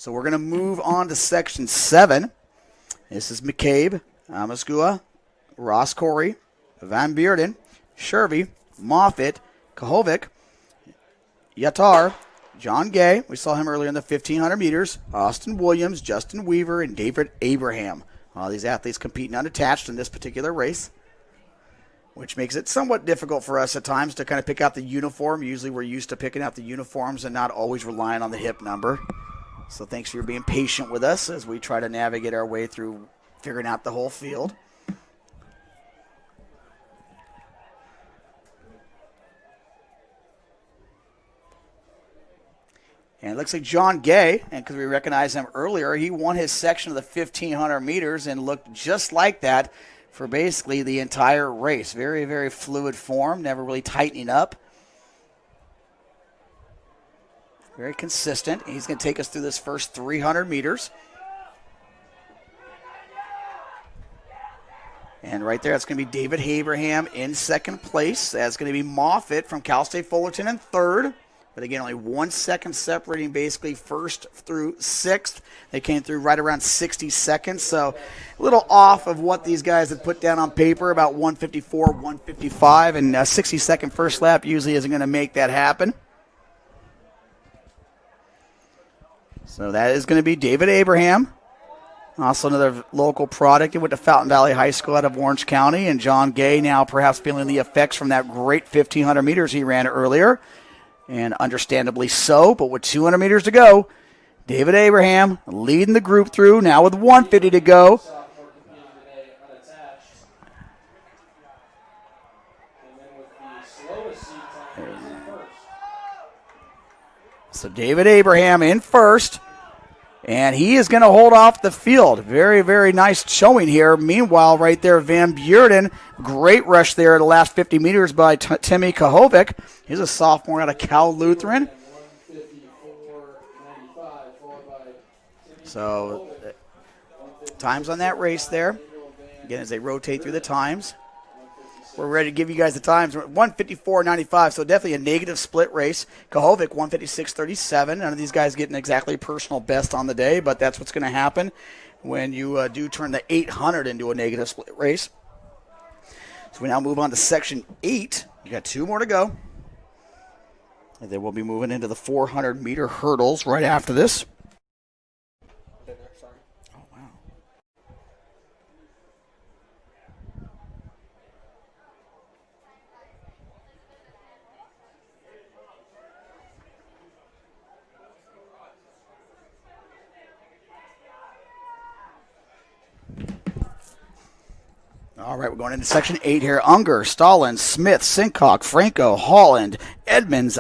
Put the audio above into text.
So we're going to move on to Section 7. This is McCabe, Amaskua, Ross Corey, Van Beerden, Shervy, Moffitt, Kahovic, Yatar, John Gay, we saw him earlier in the 1,500 meters, Austin Williams, Justin Weaver, and David Abraham. All these athletes competing unattached in this particular race, which makes it somewhat difficult for us at times to kind of pick out the uniform. Usually we're used to picking out the uniforms and not always relying on the hip number. So thanks for being patient with us as we try to navigate our way through figuring out the whole field. And it looks like John Gay, and because we recognized him earlier, he won his section of the 1,500 meters and looked just like that for basically the entire race. Very, very fluid form, never really tightening up. Very consistent. He's going to take us through this first 300 meters. And right there, that's going to be David Abraham in second place. That's going to be Moffitt from Cal State Fullerton in third. But again, only 1 second separating basically first through sixth. They came through right around 60 seconds. So a little off of what these guys had put down on paper, about 154, 155. And a 60-second first lap usually isn't going to make that happen. So that is going to be David Abraham. Also another local product. He went to Fountain Valley High School out of Orange County. And John Gay now perhaps feeling the effects from that great 1,500 meters he ran earlier. And understandably so, but with 200 meters to go, David Abraham leading the group through, now with 150 to go. So David Abraham in first, and he is going to hold off the field. Very, very nice showing here. Meanwhile, right there, Van Beerden, great rush there at the last 50 meters by Timmy Kahovic. He's a sophomore out of Cal Lutheran. So times on that race there. Again, as they rotate through the times. We're ready to give you guys the times. 154.95, so definitely a negative split race. Kahovic, 156.37. None of these guys getting exactly personal best on the day, but that's what's going to happen when you do turn the 800 into a negative split race. So we now move on to Section 8. You got 2 more to go. And then we'll be moving into the 400-meter hurdles right after this. All right, we're going into Section 8 here. Unger, Stallings, Smith, Sincock, Franco, Holland, Edmonds,